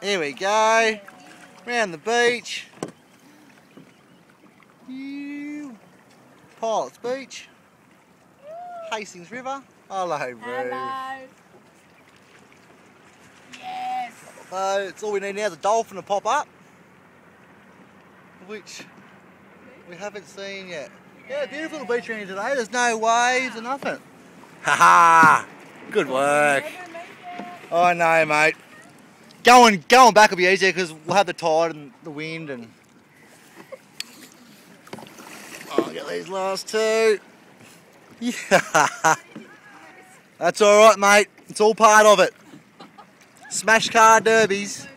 Here we go. Round the beach. Pilot's Beach. Hastings River. Hello, Roo. Hello. Yes. So it's all we need now is a dolphin to pop up, which we haven't seen yet. Yeah, beautiful little beach around here today. There's no waves or nothing. Ha ha! Good work. I know, mate. Going back will be easier because we'll have the tide and the wind and. I'll get these last two. Yeah. That's alright, mate. It's all part of it. Smash car derbies.